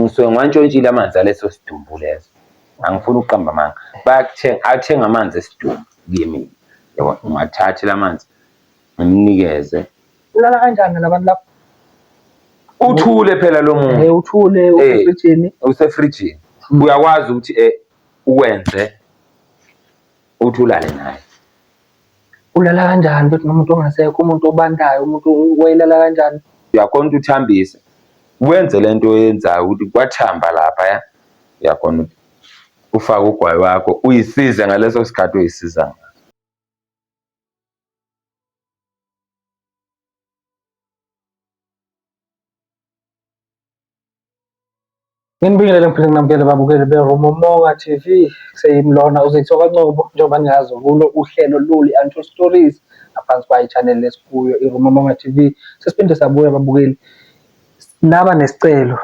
ngisuke ngiwantshontshile amanzi aleso sidumbu leso. Angifuni ukuqamba amanga. Athenga amanzi esidumbu kimi. Yabo ngiwathathe lamanzi ngimnikeze. Ulala kanjani labantu lapho? Uthule phela lo muntu. Uthule usefrijini. Usefrijini. Uyakwazi ukuthi uwenze uthulale naye. Ulala kanjani bethi nomuntu ongasekho, umuntu obandayo, umuntu wayelala kanjani? Uyakhona ukuthi uthambise. Wenze lento oyenzayo ukuthi kwathamba lapha uyakhona ukuthi ufake ugwayi wakho uyisize ngaleso sikhathi uyisiza ngaso. Nginibingelele mphile nginamukele babukeli beRumomonga TV. Seyimlona uZethoka Ncube njengoba niyazi kulo uhlelo luli Untold Stories ngaphansi kwa i-channel lesikuyo iRumomonga TV. Sesiphinde sabuya babukeli. Naba nesicelo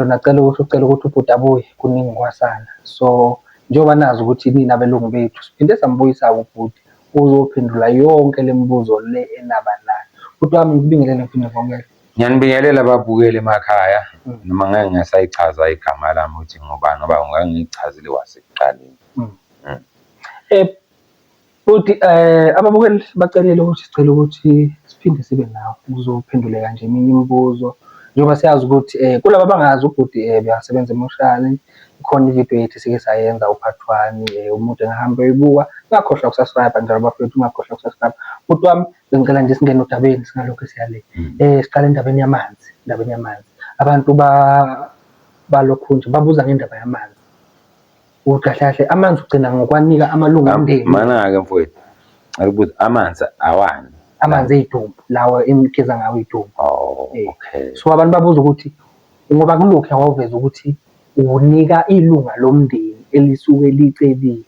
nacela ukuthi ubhuti abuye kuningi kwasana. So njengoba nazi ukuthi nina abelungu bethu siphinde sambuyisa ubhuti uzophendula yonke lemibuzo le enaba nayo. Ubhuti wami ngibingelele mphinde ngibongele. Ngiyanibingelela ababukeli emakhaya noma ngeke ngasayichaza igama lami ukuthi ngubani ngoba ngeke ngichazile wasekuqaleni. Futhi ababukeli bacelile ukuthi sicela ukuthi siphinde sibe nawe ukuzophendula kanje eminye imibuzo njengoba siyazi ukuthi kulabo abangazi ubhuti beyasebenza emoshali. Ikhona ividiyo yethu sike sayenza upart 1 umuntu engahamba eyibuka. Ungakhohlwa ukusubscribe njalo bafethu, ungakhohlwa ukusubscribe. Futhi wami bengicela nje singene odabeni singalokho siyale. Siqale endabeni yamanzi, abantu balokhu nje babuza ngendaba yamanzi. Kahle kahle amanzi ugcina ngokwanika amalungu omndeni. Mana ke mfowethu. Alibuza amanzi awani. Amanzi ey'dumbu lawa enikeza ngawo iy'dumbu. Okay. So abantu babuza ukuthi ngoba kulokhu awuveza ukuthi unika ilunga lomndeni elisuke licebile.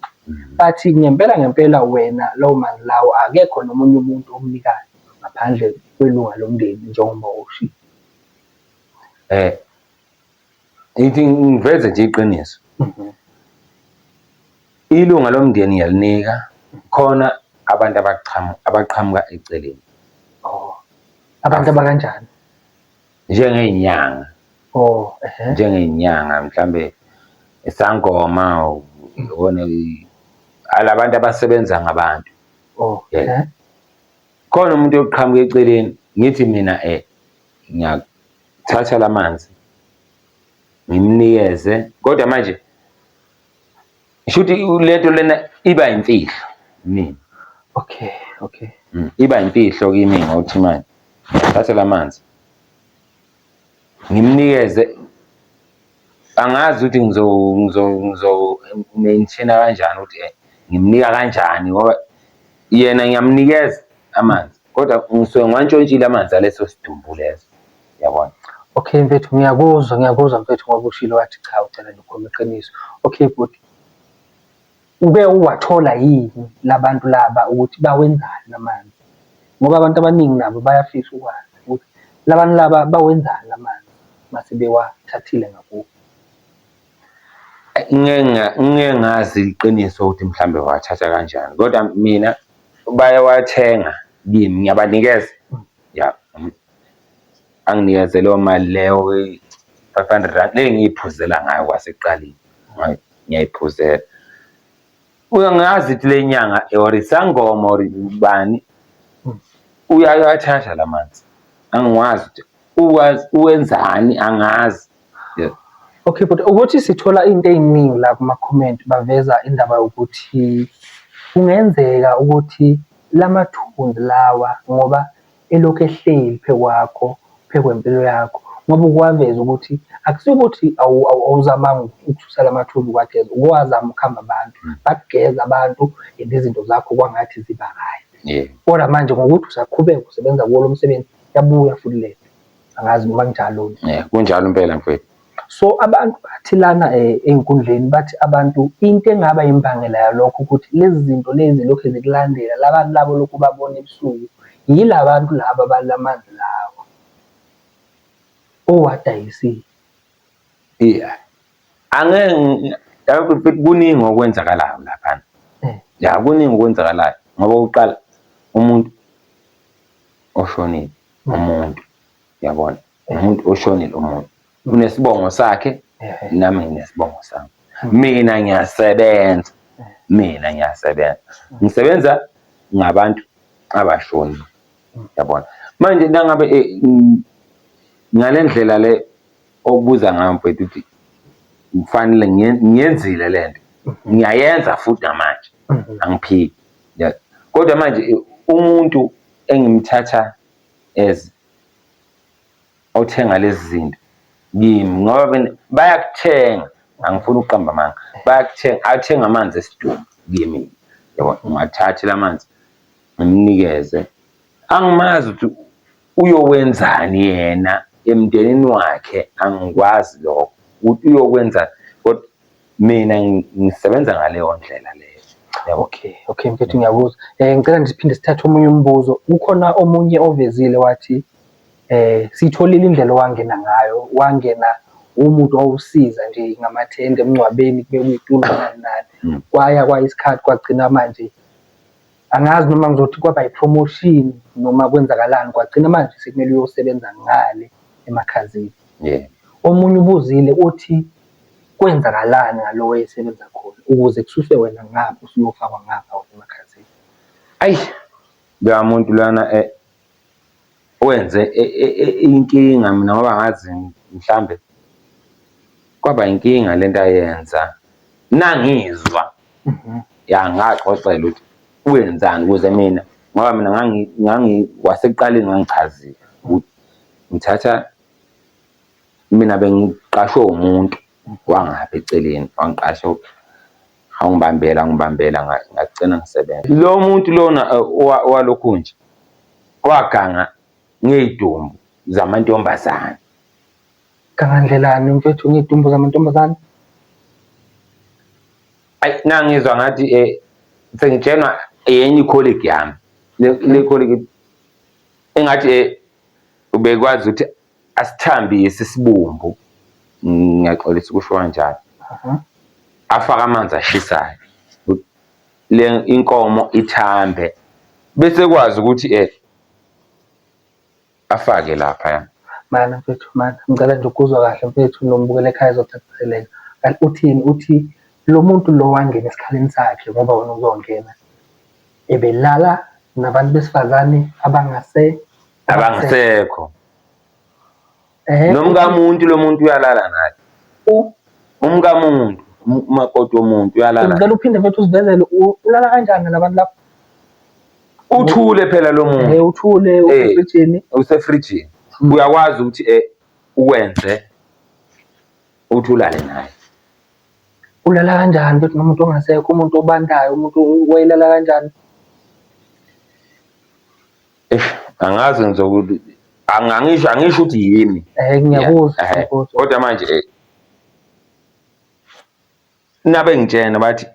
Bathi ngempela wena lawo manzi lawo akekho nomunye umuntu omnikayo ngaphandle kwelunga lomndeni njengoba usho. Ithi ngiveze nje iqiniso. Ilunga lomndeni yalinika khona abantu abaqhamuka eceleni. Abantu abakanjani? Njengey'nyanga. Njengey'nyanga mhlambe isangoma ubone alabantu abasebenza ngabantu. Khona umuntu oqhamuka eceleni ngithi mina ngiyathatha lamanzi ngimnikeze kodwa manje shuthi lento lena iba imfihlo mina. Okay. Iba imfihlo kimi ngokuthi manje ngiyathatha lamanzi ngimnikeze. Angazi ukuthi ngizo-maintain kanjani ukuthi ngimnika kanjani ngoba yena ngiyamnikeza amanzi kodwa ngisuke ngiwantshontshile amanzi aleso sidumbu leso. Yabona. Okay mfethu ngiyakuzwa mfethu ngoba ushilo wathi cha ucela ukukhuluma iqiniso. Okay bhuti. Ube uwathola yini labantu laba ukuthi bawenzani lamanzi? Ngoba abantu abaningi nabo bayafisa ukwazi ukuthi labantu laba bawenzani lamanzi mase bewathathile ngakubo. Ngeke ngazi iqiniso ukuthi mhlambe wathatha kanjani kodwa mina bayawathenga kimi ngiyabanikeza. Anginikeze leyo mali leyo 500 rand engiyiphuzela ngayo kwasekuqaleni. Ngiyayiphuzela. Uyangazi ukuthi le nyanga or isangoma or bani uyathatha lamanzi. Angiwazi ukuthi uwenzani angazi. Okay but ukuthi sithola into eziningi la kuma comment baveza indaba ukuthi kungenzeka ukuthi lamathunzi lawa ngoba elokhu ehleli phekwakho phekwempilo yakho ngoba ukwaveza ukuthi akusukuthi awuzamanga ukuthusela amathunzi kwageza ukwazama ukuhamba abantu bageza abantu izinto zakho kwangathi ziba right. Kodwa manje ngokuthi usaqhubeka usebenza kuwo lo msebenzi yabuya futhi le angazi noma kunjalo. Kunjalo impela mfethu. So abantu bathi lana enkundleni bathi abantu into engaba imbangela yalokho ukuthi lezi zinto lezi lokho ezikulandela labantu labo lokhu babona ebusuku yilabantu laba balamanzi lawo owadayisi. Angeke kuningi okwenzakalayo lapha. Kuningi okwenzakalayo ngoba uqala umuntu oshonile umuntu yabona umuntu oshonile umuntu unesibongo sakhe nami nginesibongo sami. Mina ngiyasebenza, ngisebenza ngabantu abashoni, yabona. Manje nangabe ngale ndlela le obuza ngayo mfethu ukuthi kufanele ngiyenzile lento, ngiyayenza futhi namanje, angiphiki. Kodwa manje umuntu engimthatha as othenga lezi zinto kimi ngoba bayakuthenga, angifuni ukuqamba amanga, bayakuthenga, athenga amanzi esidumbu kimi, yabo. Ungathatha lamanzi ngimnikeze, angimazi ukuthi uyowenzani yena emndenini wakhe, angikwazi lokho ukuthi uyokwenza, kodwa mina ngisebenza ngaleyo ndlela leyo, yabo. Okay mfethu, ngiyakuzwa. Ngicela nje siphinde sithathe omunye umbuzo. Ukhona omunye ovezile wathi sitholile indlela owangena ngayo, wangena umuntu owusiza nje ngamathende emngcwabeni, kube kuyitulo nani nani, kwaya isikhathi kwagcina manje angazi noma ngizothi kwaba yi-promotion noma kwenzakalani, kwagcina manje sekumele uyosebenza ngale emakhazini. Omunye ubuzile uthi kwenzakalani ngalo wayesebenza khona ukuze kususwe wena ngapha usuyofakwa ngapha emakhazini? Ayi, lo muntu lana wenze inkinga, mina ngoba ngazi mhlambe kwaba inkinga lento ayenza, nangizwa ngaxoxela ukuthi wenzani ukuze mina, ngoba mina wasekuqaleni ngangichazile ukuthi ngithatha, mina bengiqashwe umuntu wangapha eceleni, wangiqasha ngibambela ngagcina ngisebenza. Lo muntu lona walokhu nje waganga ngey'dumbu zamantombazane. Kangandlelani mfethu ngey'dumbu zamantombazane? Ayi, nangizwa ngathi sengitshelwa enye ikholegi yami, le kholegi engathi ubekwazi ukuthi asithambise isibumbu, ngiyaxolisa ukusho kanjalo, afake amanzi ashisayo, le inkomo ithambe, bese kwazi ukuthi afake lapha. Mana mfethu, mana ngicela nje ukuzwa kahle mfethu, nombukela ekhaya ezocaciseleka. Kanti uthini? Uthi lo muntu lo wangena esikhaleni sakhe ngoba wena uzongena, ebelala nabantu besifazane abangasekho. Nomkamuntu lo muntu uyalala naye, umkamuntu, umakoti womuntu uyalala. Ngicela uphinde mfethu usivezele, ulala kanjani nabantu lapho? Uthule phela lo muntu, uthule, usefrijini. Usefrijini, uyakwazi ukuthi uwenze uthi ulale naye. Ulala kanjani mfethu nomuntu ongasekho, umuntu obandayo, umuntu wayelala kanjani? Angazi ngizokuthi angisho ukuthi yimi. Ngiyakuzwa. Kodwa manje nabe ngitshena bathi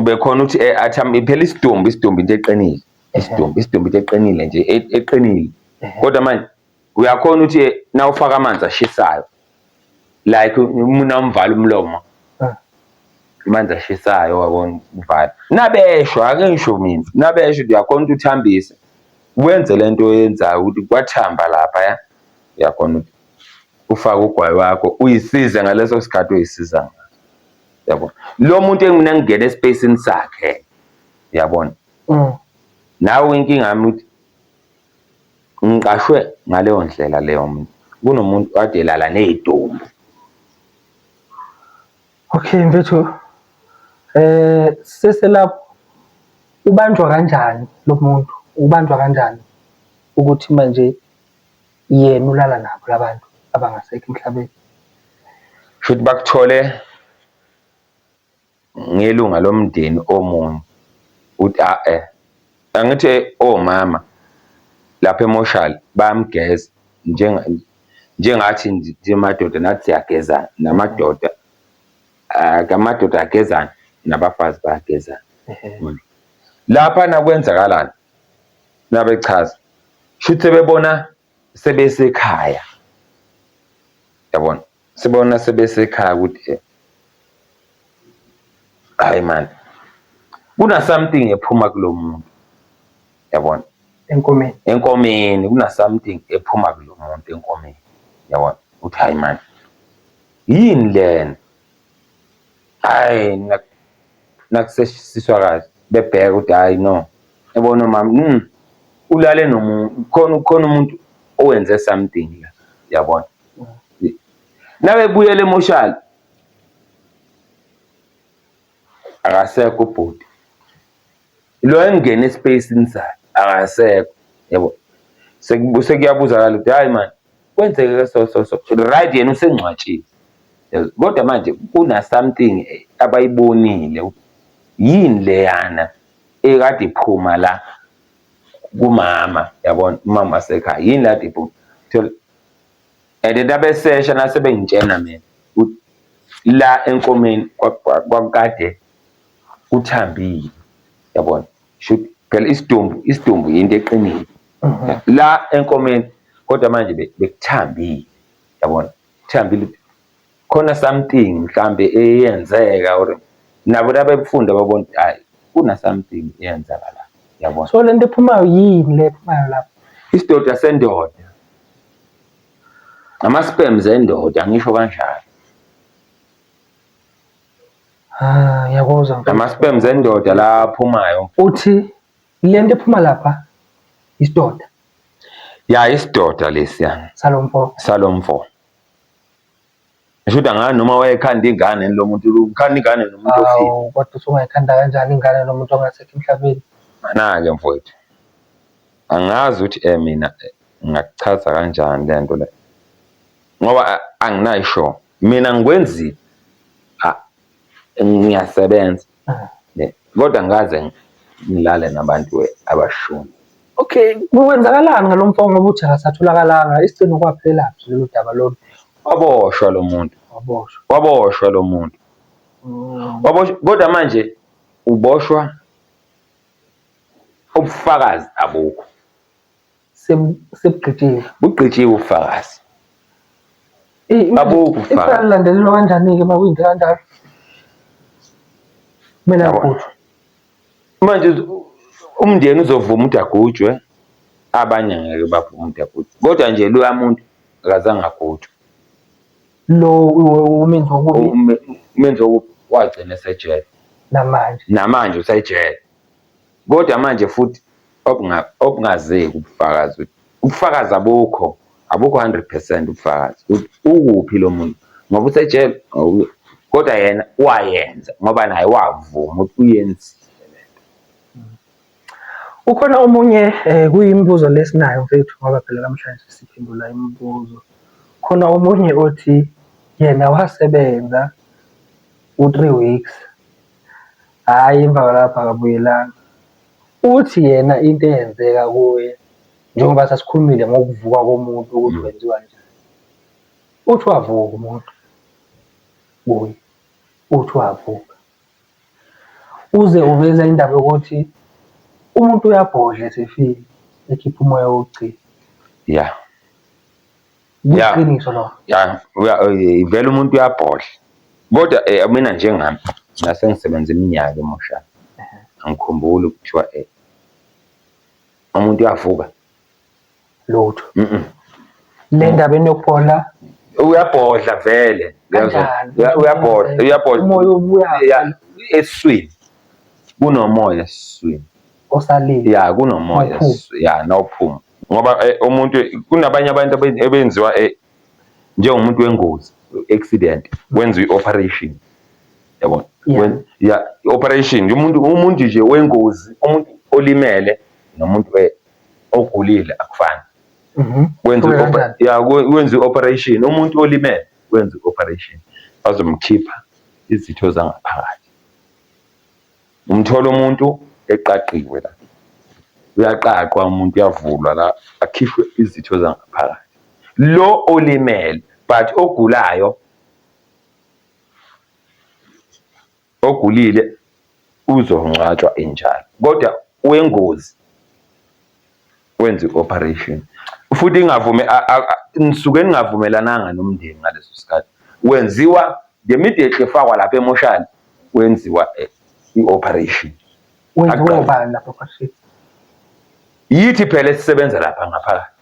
bekhona ukuthi athi phela isidumbu into eqinile, isidumbu into eqinile nje, eqinile. Kodwa manje uyakhona ukuthi nawufaka amanzi ashisayo, like unamvala umlomo, amanzi ashisayo, wabona, uvala nabesho, ake ngisho mina, nabesho uyakhona ukuthi uthambise, wenze lento oyenzayo ukuthi kwathamba lapha, uyakhona ukuthi ufake ugwayi wakho uyisize ngaleso sikhathi uyisiza ngayo, yabona. Lo muntu engimina ngingena espacini sakhe, yabona. Nawe inkinga yami ukuthi ngiqashwe ngaleyo ndlela leyo muntu, kunomuntu kade elala ney'dumbu. Okay mfethu, seselapho ubanjwa kanjani lo muntu? Ubanjwa kanjani ukuthi manje yena ulala nabo labantu abangasekho emhlabeni? Futhi bakuthole ngelunga lomndeni omunye ukuthi angithi omama lapha emoshali bayamgeza njengathi nje amadoda nathi siyagezana, namadoda amadoda agezana nabafazi bayagezana. Lapha nakwenzakalani nabechaza shuthi sebebona sebesekhaya, yabona, sibona sebesekhaya ukuthi hayi man, kuna something ephuma kulo muntu, yabona, enkomeni kuna something ephuma kulo muntu enkomeni, yabona, uthi hayi man, yini lena hayi nakusesiswa kahle bebheka ukuthi hayi no yabona mama ulale nomuntu khona umuntu owenze something la yabona nabebuyele emotional akasekho ubhuti lo engena espacini sakhe akasekho yabo sekuyabuzakala ukuthi hayi man kwenzeke so right yena usengcwatshile kodwa manje kuna something abayibonile yini leyana ekade iphuma la kumama yabona umama sekhaya yini la iphuma and nabesesha nasebengitshena mina la enkomeni kwakade uthambile yabona shoot phela isidumbu into eqinile la enkomeni kodwa manje bekuthambile yabona kuthambile khona something mhlambe eyenzeka or nabo labefunda babona hayi kuna something eyenzakala yabona so lento ephumayo yini le ephumayo lapho isidoda sendoda ama-sperms endoda ngisho kanjalo ngiyakuzwa ama-sperms endoda la aphumayo uthi lento ephuma lapha isidoda ya isidoda lesiya salomfo ngisho ngani noma wayekhanda ingane lo muntu ukhanda ingane nomuntu ofile kodwa usungayikhanda kanjani ingane nomuntu ongasekho emhlabeni mana-ke mfowethu angazi ukuthi mina ngingakuchaza kanjani le nto le ngoba anginayisho mina ngikwenzile ngiyasebenza kodwa ngikaze ngilale nabantu abashumi. Okay, kwenzakalani ngalo mfo ngoba uthi akasatholakalanga isigcino kwaphelaphi lelo daba lolu? Waboshwa lo muntu. Waboshwa lo muntu. Waboshwa kodwa manje uboshwa ubufakazi abukho. Sebugqitshiwe. Bugqitshiwe ubufakazi. Abukho ubufakazi. Ifanele kanjani ke makuyinto kanjalo? Mina mfuthu. Manje umndeni uzovuma ukuthi agujwe, abanye ngeke bavume ukuthi agujwe. Kodwa nje loya muntu akazange agujwe. Lo umenzi wokubi. Umenzi wokubi wagcina esejele. Namanje usejele. Kodwa manje futhi okungazeki ubufakazi. Ubufakazi abukho 100% ubufakazi. Ukuphi lo muntu? Ngoba usejele kodwa yena wayenza ngoba naye wavuma ukuthi uyenzile. Ukhona omunye kuyimibuzo lesinayo mfethu ngoba phela namhlanje siphendula imibuzo. Khona omunye othi yena wasebenza u3 weeks. Hayi emva lapha akabuyelanga. Uthi yena into eyenzeka kuye njengoba sasikhulumile ngokuvuka komuntu ukuthi wenziwa njani. Uthi wavuka umuntu. Kuye. Uthi wavuka. Uze uveza indaba yokuthi umuntu uyabhodla esefile ekhipha umoya wokugcina. Yeah. Iqiniso lo. Yeah, vele umuntu uyabhodla. Kodwa mina njengami ngase ngisebenza iminyaka emoshana. Angikhumbuli ukuthiwa umuntu uyavuka lutho. Le ndaba enokuphola uyabhodla vele. Uyabhodla. Umoya ubuya eswini. Kunomoya eswini. Osalile. Yeah, kunomoya. Yeah, nawuphuma. Ngoba umuntu kunabanye abantu ebenziwa njengomuntu wengozi, accident, wenziwa i-operation. Yabona? Yeah, operation umuntu nje wengozi, umuntu olimele nomuntu ogulile akufani. Wenza i-operation, umuntu olimele wenza i-operation. Bazomkhipha izitho zangaphakathi. Umthola umuntu eqaqiwe la. Uyaqaqwa umuntu uyavulwa la akhishwe izitho zangaphakathi. Lo olimele but ogulile uzongcwatshwa enjalo. Kodwa wengozi wenza i-operation. Futhi nisuke ningavumelananga nomndeni ngaleso sikhathi. Wenziwa immediately efakwa lapha emoshali wenziwa i-operation. Wenziwa ubani lapha operation? Yithi phela sisebenza lapha ngaphakathi.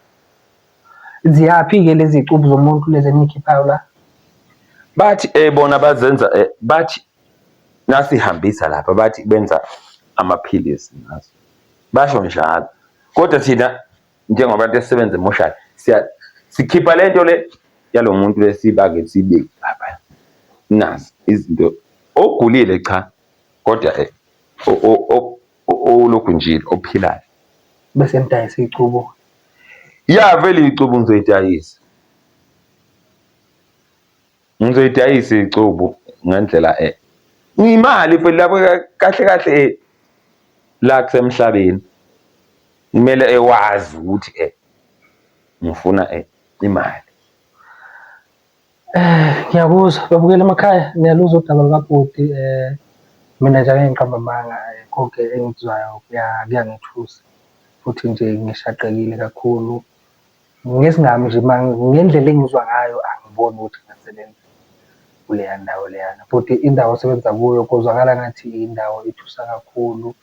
Ziyaphi ke lezi icubu zomuntu lezi enikhiphayo la? bathi bona bazenza bathi nasihambisa lapha bathi benza amaphilisi ngazo, basho njalo. Kodwa thina njengabantu esisebenza emoshali sikhipha lento le yalo muntu lesibake sibeke lapha, nazi izinto ogulile cha, kodwa olokhu nje ophilayo bese nidayisa icubo. Ya vele icubo ngizoyidayisa icubo ngendlela imali futhi lapho kahle kahle la kusemhlabeni kumele wazi ukuthi ngifuna imali. Ngiyakuzwa babukela emakhaya, ngiyaluzwa udaba lukabhuti. Mina nje ake ngiqamba amanga konke engikuzwayo kuyangithusa futhi nje ngishaqekile kakhulu. Ngesingami nje ngendlela engizwa ngayo angiboni ukuthi ngasebenza kuleya ndawo leyana, futhi indawo osebenza kuyo kuzwakala ngathi indawo ethusa kakhulu.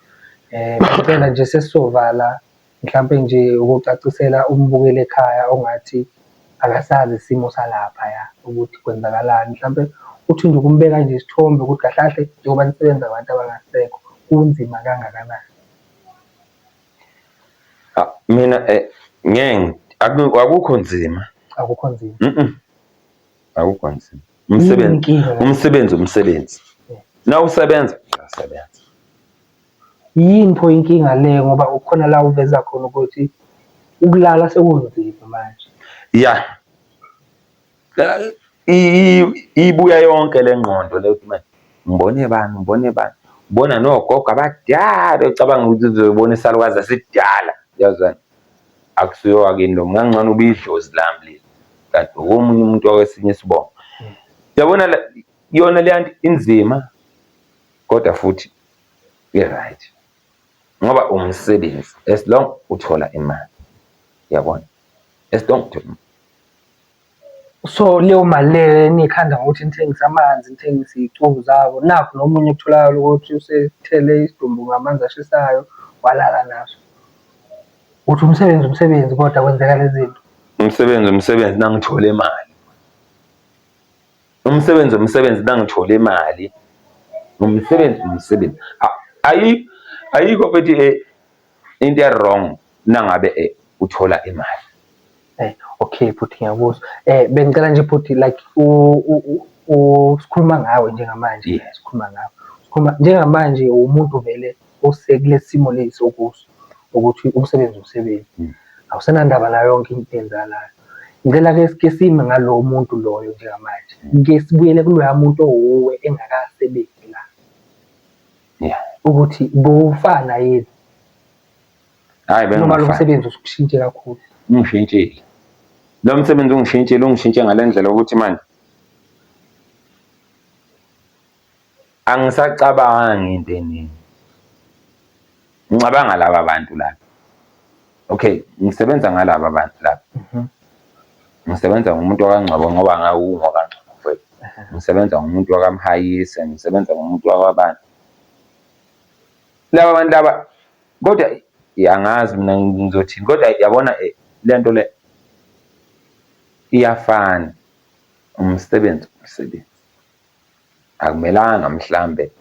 Impela nje sesizovala mhlampe nje ukucacisela umbukeli ekhaya ongathi akasazi isimo salaphaya ukuthi kwenzakalani, mhlampe uthi nje ukumbeka nje isithombe ukuthi kahle kahle njengoba nisebenza abantu abangasekho kunzima kangakanani. Mina akukho nzima. Akukho nzima. Akukho nzima. Umsebenzi. Na usebenza uyasebenza. Yini pho inkinga le ngoba ukhona la uveza khona ukuthi ukulala sekunzima manje? Ya. Ibuya yonke le ngqondo le ukuthi manje ngibone bani, ubona nogogo abadala ucabanga ukuthi uzobona isalukazi esidala, yazani akusiyo wakini lo ngangcono ubidlozi lami leli kanti omunye umuntu wakesinye isibongo. Yabona yona le nto inzima kodwa futhi i-right ngoba umsebenzi as long uthola imali, yabona, as long so leyo mali le nikhanda ngokuthi nithengise amanzi, nithengise iy'cubu zabo, nakho nomunye okutholakala ukuthi usethele isidumbu ngamanzi ashisayo walala naso. Uthi umsebenzi kodwa kwenzeka lezi zinto. Umsebenzi nangithola imali. Umsebenzi nangithola imali. Umsebenzi. Ayikho futhi into wrong nangabe uthola imali. Okay futhi ngiyakuzwa. Bengicela nje futhi like sikhuluma ngawe njengamanje. Sikhuluma ngawe. Njengamanje umuntu vele osekule simo lesi okuso ukuthi umsebenzi. Awusenandaba nayo yonke into eyenzakalayo. Ngicela ke sime ngalowo muntu loyo njengamanje. Ngeke sibuyele kuloya muntu owuwe engakasebenzi la. Ukuthi bufana yini? Hayi noma lo msebenzi usushintshe kakhulu. Ungishintshile. Lo msebenzi ungishintshe ngale ndlela ukuthi manje angisacabangi into eningi. Ngicabanga laba bantu la. Okay, ngisebenza ngalaba bantu la. Ngisebenza ngomuntu wakangcwaba ngoba ngawungokangcwaba mfowethu. Ngisebenza ngomuntu wakamhayisa, ngisebenza ngomuntu wakwabantu. Laba bantu laba kodwa angazi mina ngizothini kodwa yabona lento le iyafana. Umsebenzi. Akumelanga mhlambe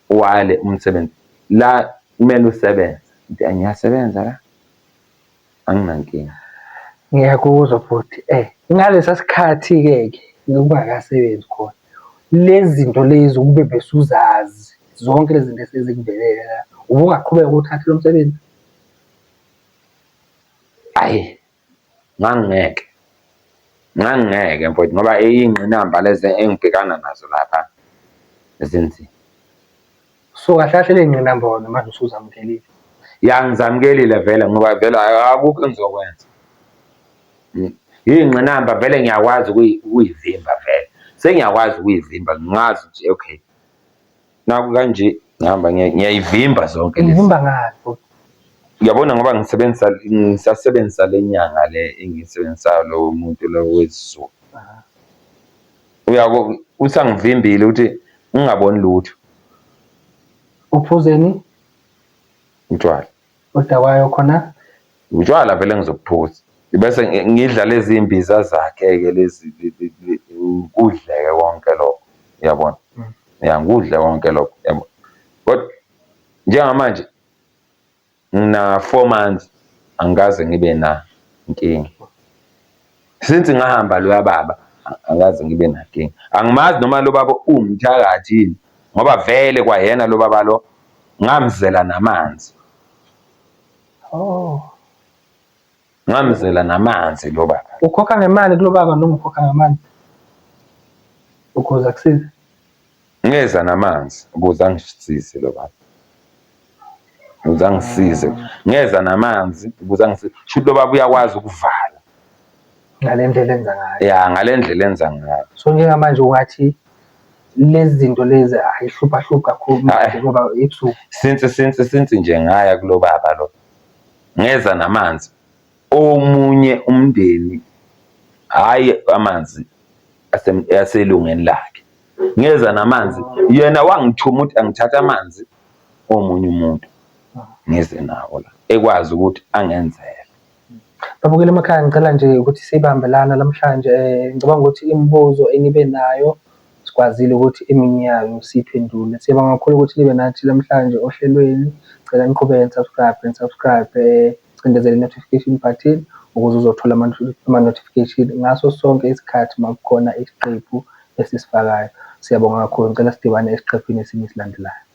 wale umsebenzi la kumele usebenze. Ngiyasebenza la. Anginankinga. Ngiyakuzwa futhi ngalesa sikhathi ke ngokungakasebenzi khona lezi zinto lezi ukube besuzazi zonke lezi zinto esezikuvelele la ubungaqhubeka ukuthatha lo msebenzi. Hayi ngangeke mfowethu ngoba iy'ngqinamba lezi engibhekana nazo lapha ezinzima. So kahle kahle le ngqinamba wona manje usuzamukelile. Ngizamukelile vele ngoba vele akukho engizokwenza. Iy'ngqinamba vele ngiyakwazi ukuyivimba vele. Sengiyakwazi ukuyivimba ngazi ukuthi okay. Naku kanje ngihamba ngiyayivimba zonke lezi. Uvimba ngaphi? Ngiyabona ngoba ngisasebenzisa le nyanga le engiyisebenzisayo lo muntu lo wesiZulu. Usangivimbile ukuthi ungaboni lutho. Uphuzeni? Utshwala. Odakwayo khona? Utshwala vele ngizokuphuza. Bese ngidla lezi imbiza zakhe ke lezi kudleke konke lokho, uyabona. Ya, ngikudle konke lokho, yabo. Kodwa njengamanje ngina 4 months angikaze ngibe na inkinga. Since ngahamba loya baba angikaze ngibe nankinga. Angimazi noma lo baba umthakathi yini, ngoba vele kwayena lo baba lo ngamzela namanzi. Oh. Ngamzela namanzi lo baba. Ukhokha ngemali kulo baba noma ukhokha ngamanzi? Ukuze akusize. Ngeza namanzi ukuze angisize lo baba. Ukuze angisize. Ngeza namanzi ukuze angisize. Shuthi lo baba uyakwazi ukuvala. Ngale ndlela enza ngayo. Ya, ngale ndlela enza ngayo. So njengamanje ungathi lezi zinto lezi ayihlupha kakhulu ngoba ebusuku. Since nje ngaya kulo baba lo. Ngeza namanzi. Omunye umndeni hayi amanzi aselungeni lakhe. Ngeza namanzi yena wangithuma ukuthi angithatha amanzi omunye umuntu ngeze nawo la ekwazi ukuthi angenzele. Babukela emakhaya, ngicela nje ukuthi sibambelana namhlanje. Ngicabanga ukuthi imibuzo enibe nayo sikwazile ukuthi eminye yayo siyiphendule. Siyabonga kakhulu ukuthi nibe nathi namhlanje ohlelweni. Ngicela niqhubeke subscribe, cindezela i-notification button ukuze uzothola ama-notification ngaso sonke isikhathi makukhona isiqephu esisifakayo. Siyabonga kakhulu, ngicela sidibane esiqephini esinye esilandelayo.